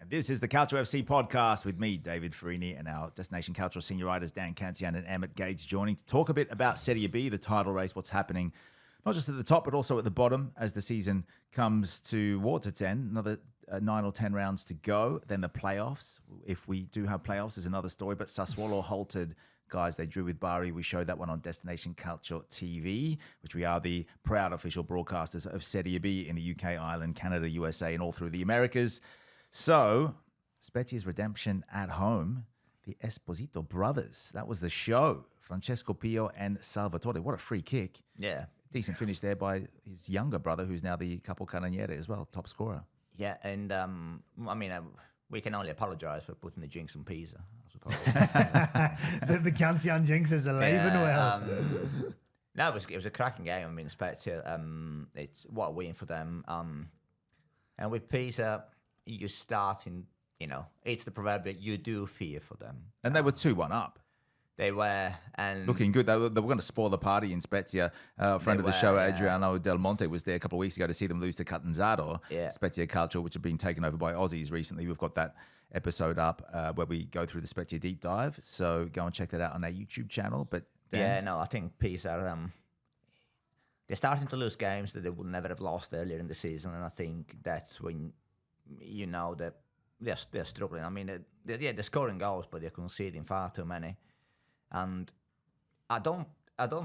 This is the Calcio FC podcast with me, David Ferrini, and our Destination Calcio senior writers, Dan Cancian and Emmet Gates, joining to talk a bit about Serie B, the title race, what's happening, not just at the top, but also at the bottom as the season comes towards its end. Another 9 or 10 rounds to go. Then the playoffs. If we do have playoffs, is another story. But Sassuolo halted. Guys, they drew with Bari. We showed that one on Destination Calcio TV, which we are the proud official broadcasters of Serie B in the UK, Ireland, Canada, USA, and all through the Americas. So, Spezia's redemption at home, the Esposito brothers. That was the show. Francesco Pio and Salvatore. What a free kick. Yeah. Decent finish there by his younger brother, who's now the Capocannoniere as well, top scorer. Yeah, and we can only apologise for putting the jinx on Pisa, I suppose. the Cancian jinx is alive and well. No, it was a cracking game. I mean, Spezia, it's what a win for them. And with Pisa, you're starting, it's the proverbial you do fear for them. And they were 2-1 up. They were. And looking good. They were going to spoil the party in Spezia. A friend of the show, Adriano Del Monte, was there a couple of weeks ago to see them lose to Catanzaro. Yeah. Spezia Calcio, which have been taken over by Aussies recently. We've got that episode up where we go through the Spezia deep dive. So go and check that out on our YouTube channel. But I think Pisa, they're starting to lose games that they would never have lost earlier in the season. And I think that's when you know that they're struggling. I mean, they're scoring goals, but they're conceding far too many. And I don't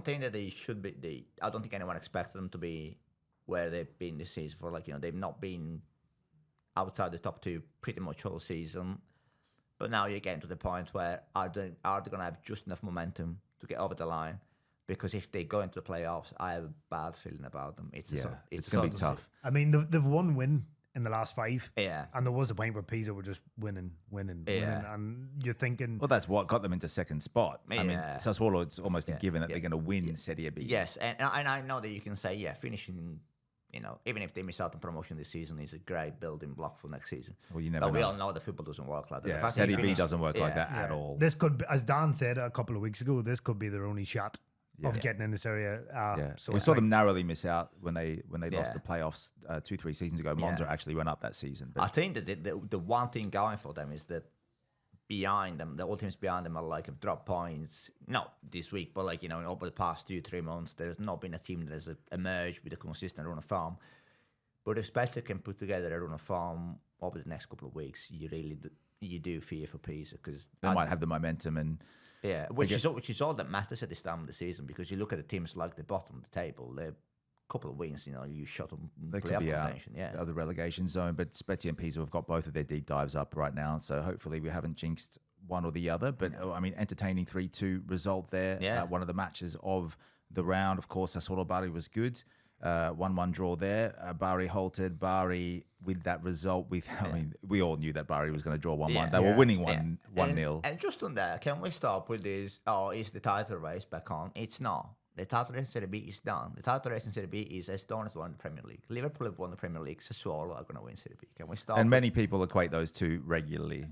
think that they should be. I don't think anyone expected them to be where they've been this season. For they've not been outside the top two pretty much all season. But now you're getting to the point where are they going to have just enough momentum to get over the line? Because if they go into the playoffs, I have a bad feeling about them. It's going to be tough. I mean, they've won win in the last 5. Yeah. And there was a point where Pisa were just winning. And you're thinking... Well, that's what got them into second spot. Yeah. I mean, Sassuolo, it's almost a given that they're going to win Serie B. Yes, and I know that you can say, finishing, even if they miss out on promotion this season, is a great building block for next season. Well, you never know. We all know that football doesn't work like that. Yeah, Serie B doesn't work like that at all. This could be, as Dan said a couple of weeks ago, this could be their only shot of getting in this area. So we saw them narrowly miss out when they lost the playoffs 2-3 seasons ago. Monza actually went up that season. But I think that the one thing going for them is that behind them, the all teams behind them are have dropped points. Not this week, but over the past 2-3 months, there's not been a team that has emerged with a consistent run of form. But if Spezia can put together a run of form over the next couple of weeks, you do fear for Pisa because they might have the momentum and. Yeah, which is all that matters at this time of the season because you look at the teams like the bottom of the table, they're a couple of wins, you shot them playoff contention. Out of the relegation zone, but Spezia and Pisa have got both of their deep dives up right now, so hopefully we haven't jinxed one or the other. But I mean, entertaining 3-2 result there. One of the matches of the round, of course, Sassuolo Bari was good. 1-1 draw there. Bari halted. Bari with that result. We all knew that Bari was going to draw 1-1. They were winning 1-0. And just on that, can we stop with this? Oh, is the title race back on? It's not. The title race in Serie B is done. The title race in Serie B is as done as won the Premier League. Liverpool have won the Premier League. Sassuolo are going to win Serie B. Can we stop? And many people equate those two regularly.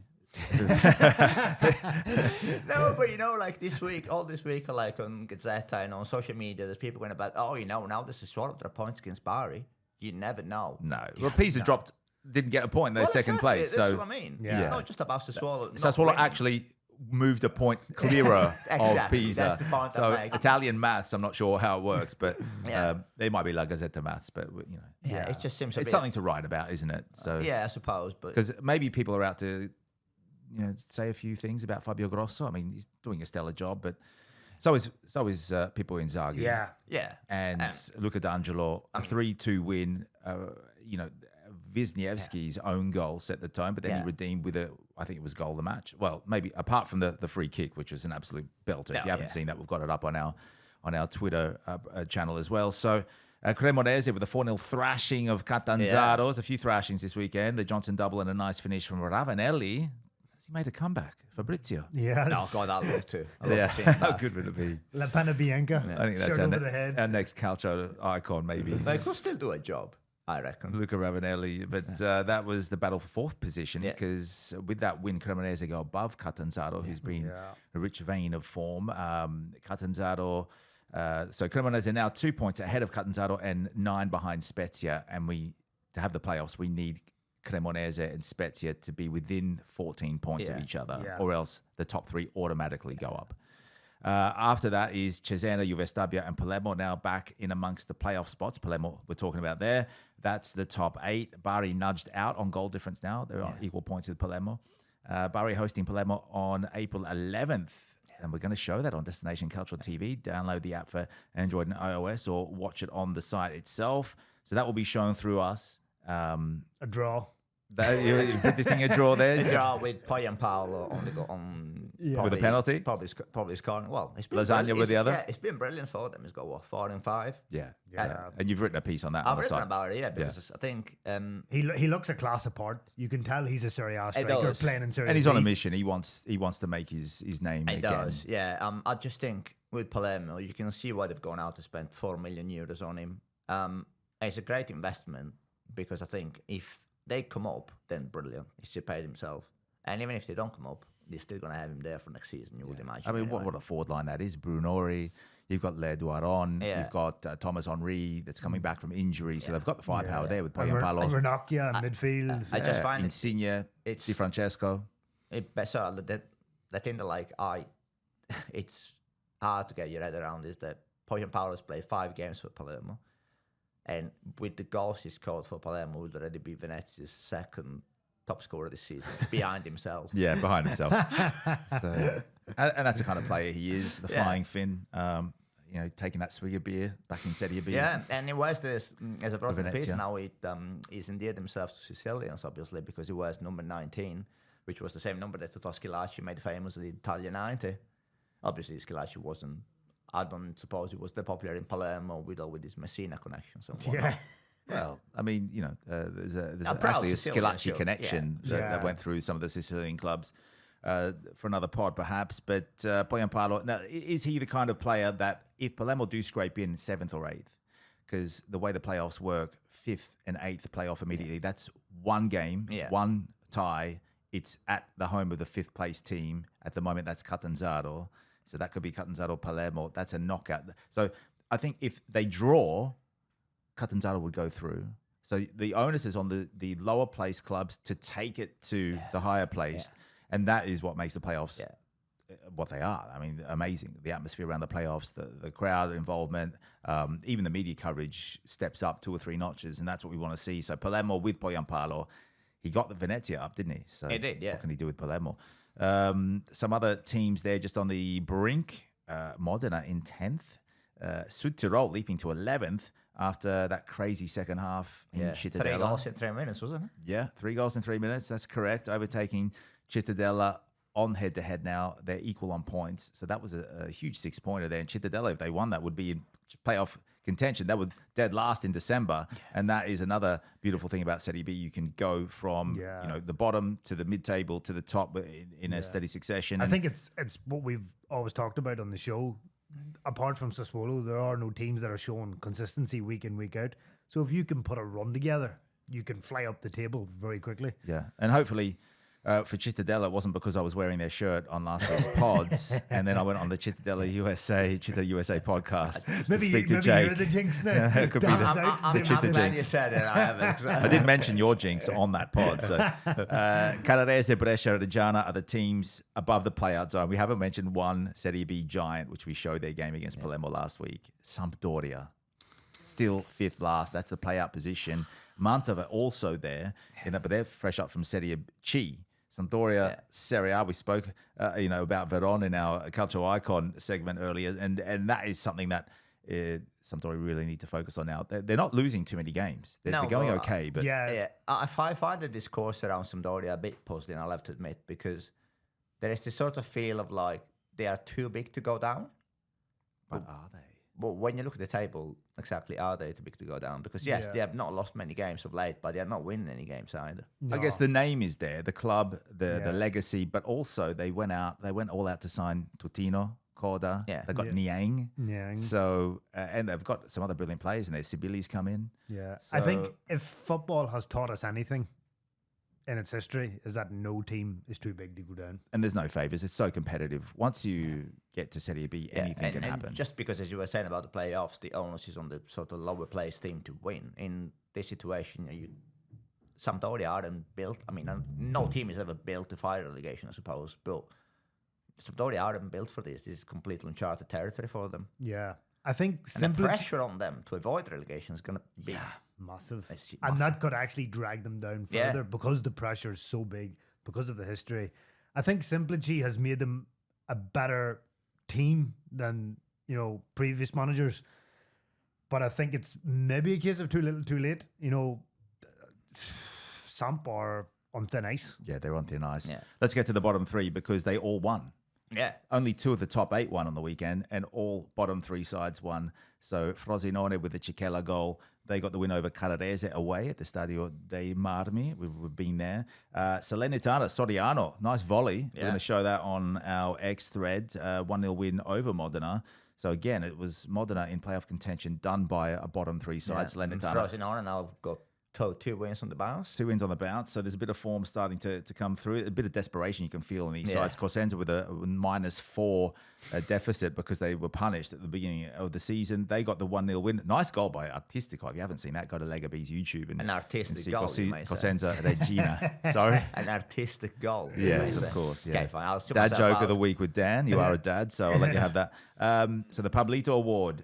No, but this week, on Gazzetta and on social media, there's people going about, now this is swallowed their points against Bari. You never know. No. Well, Pisa didn't get a point. They're second place. That's so what I mean. Yeah. It's not just about Sassuolo. Sassuolo actually moved a point clearer of Pisa. That's the point so Italian maths, I'm not sure how it works, but they might be La Gazzetta maths, but it just seems it's something to write about, isn't it? So I suppose, but because maybe people are out to say a few things about Fabio Grosso. I mean, he's doing a stellar job, but so is Pippo Inzaghi. Yeah. And Luca D'Angelo, a 3-2 win. Wisniewski's own goal set the tone, but then he redeemed with I think it was goal of the match. Well, maybe apart from the free kick, which was an absolute belter. If you haven't seen that, we've got it up on our Twitter channel as well. So Cremonese with a 4-0 thrashing of Catanzaro. There's a few thrashings this weekend. The Johnson double and a nice finish from Ravanelli. He made a comeback, Fabrizio. Yes. Oh, God, I'd love to. How good would it be? La Panna Bianca. I think that's our next Calcio icon, maybe. They could still do a job, I reckon. Luca Ravanelli. But that was the battle for fourth position because with that win, Cremonese go above Catanzaro, who's been a rich vein of form. Catanzaro... so Cremonese are now 2 points ahead of Catanzaro and 9 behind Spezia. And to have the playoffs, we need Cremonese and Spezia to be within 14 points of each other, or else the top three automatically go up. After that is Cesena, Juve Stabia, and Palermo now back in amongst the playoff spots. Palermo, we're talking about there. That's the top 8. Bari nudged out on goal difference now. They're on equal points with Palermo. Bari hosting Palermo on April 11th. And we're going to show that on Destination Calcio TV. Download the app for Android and iOS or watch it on the site itself. So that will be shown through us. A draw. You put this thing a draw there. A draw with Poi and Paolo on With a penalty? Probably scoring. Well, it's been Lasagna with the other? Yeah, it's been brilliant for them. It's got, 4 and 5? Yeah. And you've written a piece on that on I've the written site. about it, because I think... He looks a class apart. You can tell he's a Serie A striker playing in Serie B. And he's on a mission. He wants to make his name He again. does, yeah. I just think with Palermo, you can see why they've gone out to spend €4 million on him. It's a great investment because I think if they come up, then brilliant. He's paid himself. And even if they don't come up, they're still going to have him there for next season, you would imagine. I mean, anyway. what a forward line that is. Brunori, you've got Le Duaron, you've got Thomas Henry that's coming back from injury. So they've got the firepower there with Poi and Paolo. And Ranocchia in midfield. I just find Insigne, Di Francesco. The thing that it's hard to get your head around is that Poi and Paolo's played 5 games for Palermo. And with the goals he scored for Palermo, would already be Venezia's second top scorer this season, behind himself. Yeah, behind himself. And that's the kind of player he is, the flying Finn. Taking that swig of beer back in Serie B. Yeah, and he wears this, as a broken piece now, he's endeared himself to Sicilians, obviously, because he wears number 19, which was the same number that Toto Schillaci made famous at the Italia 90. Obviously, Schillaci wasn't, I don't suppose he was that popular in Palermo with his Messina connections and whatnot. Well, I mean, there's proud actually a Sicilian, Schillaci sure. connection that went through some of the Sicilian clubs for another pod, perhaps. But Poi and Paolo, now, is he the kind of player that if Palermo do scrape in 7th or 8th, because the way the playoffs work, 5th and 8th playoff immediately, that's one game, it's one tie. It's at the home of the 5th place team. At the moment, that's Catanzaro. So that could be Catanzaro Palermo. That's a knockout. So I think if they draw, Catanzaro would go through. So the onus is on the lower place clubs to take it to the higher place. And that is what makes the playoffs what they are. I mean, amazing. The atmosphere around the playoffs, the crowd involvement, even the media coverage steps up 2 or 3 notches. And that's what we want to see. So Palermo with Poi and Paolo, he got the Venezia up, didn't he? So he did, yeah. What can he do with Palermo? Some other teams there just on the brink. Modena in 10th. Südtirol leaping to 11th after that crazy second half in Cittadella. 3 goals in 3 minutes, wasn't it? Yeah, 3 goals in 3 minutes. That's correct. Overtaking Cittadella on head-to-head now. They're equal on points. So that was a huge 6-pointer there. And Cittadella, if they won that, would be in playoff contention. That would dead last in December. And that is another beautiful thing about Serie B. You can go from the bottom to the mid-table to the top in a steady succession. I think it's what we've always talked about on the show. Apart from Sassuolo, there are no teams that are showing consistency week in, week out. So if you can put a run together, you can fly up the table very quickly. Yeah, and hopefully for Cittadella, it wasn't because I was wearing their shirt on last week's pods, and then I went on the Cittadella Città USA podcast Maybe to speak to you're Jake. the jinx now. It could be the Città I'm glad jinx. you said it. I haven't. I did mention your jinx on that pod. So, Canarese, Brescia, Reggiana are the teams above the playout zone. We haven't mentioned one Serie B giant, which we showed their game against Palermo last week. Sampdoria, still 5th last. That's the playout position. Mantova also there, but they're fresh up from Serie C. Sampdoria, Serie A. We spoke, about Veron in our Calcio Icon segment earlier, and that is something that Sampdoria really need to focus on now. They're not losing too many games. They're going okay, but I find the discourse around Sampdoria a bit puzzling, I'll have to admit, because there is this sort of feel of like they are too big to go down. But are they? But when you look at the table, exactly are they too big to go down? Because they have not lost many games of late, but they are not winning any games either. No. I guess the name is there, the club, the legacy, but also they went all out to sign Tutino, Corda. Yeah. They've got Niang. Niang. So and they've got some other brilliant players in there. Sibili's come in. Yeah. So, I think if football has taught us anything in its history, is that no team is too big to go down. And there's no favours. It's so competitive. Once you get to Serie B, anything can happen. Just because, as you were saying about the playoffs, the onus is on the sort of lower place team to win. In this situation, Sampdoria aren't built. I mean, no team is ever built to fight relegation, I suppose, but Sampdoria aren't built for this. This is completely uncharted territory for them. Yeah. I think And the simply pressure on them to avoid relegation is going to be massive. It's And massive. that could actually drag them down Yeah. further because the pressure is so big, because of the history. I think Simplici has made them a better team than, previous managers. But I think it's maybe a case of too little, too late. Samp are on thin ice. Yeah, they're on thin ice. Yeah. Let's get to the bottom three because they all won. Yeah. Only 2 of the top 8 won on the weekend, and all bottom 3 sides won. So Frosinone with the Cicchella goal, they got the win over Calarese away at the Stadio dei Marmi. We've been there. Salernitana, Soriano, nice volley. We're going to show that on our X thread. 1-0 win over Modena. So again, it was Modena in playoff contention, done by a bottom 3 side. Salernitana. Frosinone now have got 2 wins on the bounce. 2 wins on the bounce, so there's a bit of form starting to come through. A bit of desperation you can feel on these sides. Cosenza with a -4 deficit because they were punished at the beginning of the season. They got the 1-0 win. Nice goal by Artistico. If you haven't seen that, go to Lega B's YouTube and An artistic see goal, you may say. Cosenza Regina. Sorry. An artistic goal. Yes, of course. Yeah. Okay, fine. I'll sort Dad myself joke out. of the week with Dan. You are a dad, so I'll let you have that. So the Pablito Award.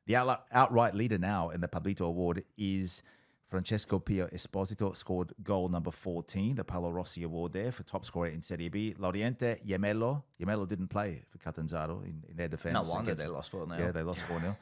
The outright leader now in the Pablito Award is Francesco Pio Esposito, scored goal number 14, the Paolo Rossi Award there for top scorer in Serie B. Loriente, Gemello didn't play for Catanzaro in their defence. No wonder they lost 4-0. Yeah, they lost 4-0.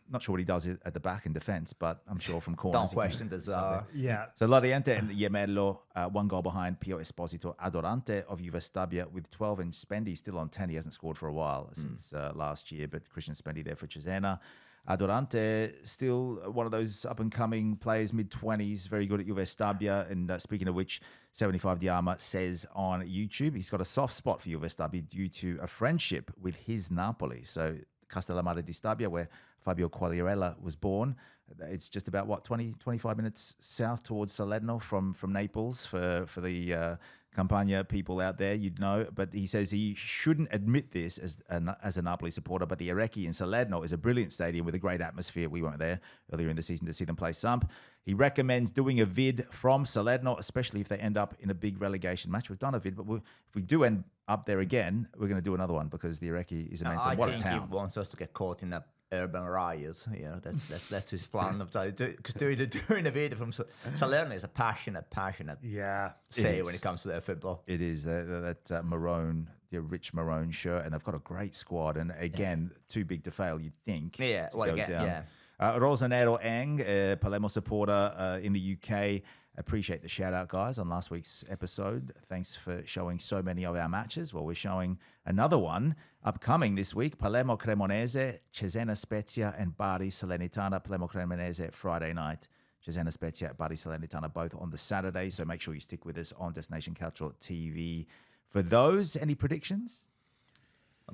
Not sure what he does at the back in defence, but I'm sure from corners. Don't he question can- the Tsar. Yeah. So Loriente and Gemello, 1 goal behind Pio Esposito. Adorante of Juve Stabia with 12, and Spendi still on 10. He hasn't scored for a while since last year, but Christian Spendi there for Cesena. Adorante, still one of those up-and-coming players, mid-20s, very good at Juve Stabia. And speaking of which, 75 Diama says on YouTube, he's got a soft spot for Juve Stabia due to a friendship with his Napoli. So Castellammare di Stabia, where Fabio Quagliarella was born. It's just about, 25 minutes south towards Salerno from Naples for the Campania people out there, you'd know. But he says he shouldn't admit this as a Napoli supporter, but the Arecchi in Salerno is a brilliant stadium with a great atmosphere. We weren't there earlier in the season to see them play Samp. He recommends doing a vid from Salerno, especially if they end up in a big relegation match. We've done a vid, but if we do end up there again, we're going to do another one because the Arecchi is immense. I What a think town. he wants us to get caught in a urban riot. That's his plan of because doing a video from Salerno is a passionate Yeah. say is. when it comes to their football. It is that maroon, the rich maroon shirt, and they've got a great squad. And again, too big to fail, you'd think. Yeah, to well, go again, down. yeah. Rosanero Eng, Palermo supporter in the UK. Appreciate the shout out, guys, on last week's episode. Thanks for showing so many of our matches. Well, we're showing another one upcoming this week. Palermo-Cremonese, Cesena-Spezia, and Bari-Salernitana. Palermo-Cremonese Friday night. Cesena-Spezia, Bari-Salernitana, both on the Saturday. So make sure you stick with us on Destination Calcio TV. For those, any predictions?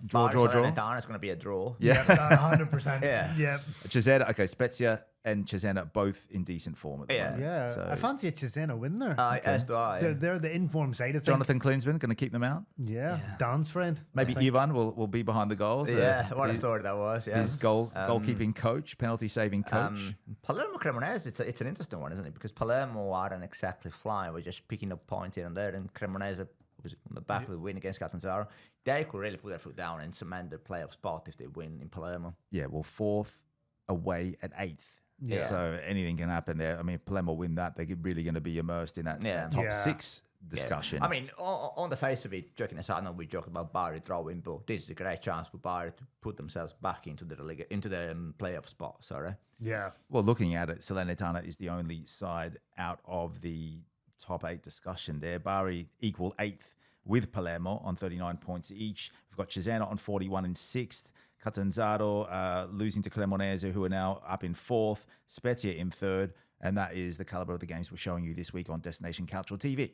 Draw. Salernitana is going to be a draw. Yeah. 100%. Yeah. Yeah. Cesena, okay, Spezia and Cesena both in decent form at the moment. Yeah. So I fancy a Cesena win there. As do I. They're the informed side of things. Jonathan Klinsmann going to keep them out. Yeah. Dan's friend. Maybe Ivan will be behind the goals. Yeah, what a story that was. Yeah. His goalkeeping coach, penalty saving coach. Palermo-Cremonese, it's an interesting one, isn't it? Because Palermo aren't exactly flying. We're just picking up points here and there. And Cremonese was on the back of the win against Catanzaro. They could really put their foot down and cement their playoff spot if they win in Palermo. Yeah, well, 4th away at 8th. Yeah. So anything can happen there. I mean, if Palermo win that, they're really going to be immersed in that top Yeah. 6 discussion. Yeah. I mean, on the face of it, joking aside, I know we joked about Bari drawing, but this is a great chance for Bari to put themselves back into the playoff spot. Sorry. Yeah. Well, looking at it, Salernitana is the only side out of the top 8 discussion there. Bari equal 8th with Palermo on 39 points each. We've got Cesena on 41 in 6th. Catanzaro losing to Cremonese, who are now up in 4th. Spezia in 3rd. And that is the caliber of the games we're showing you this week on Destination Calcio TV.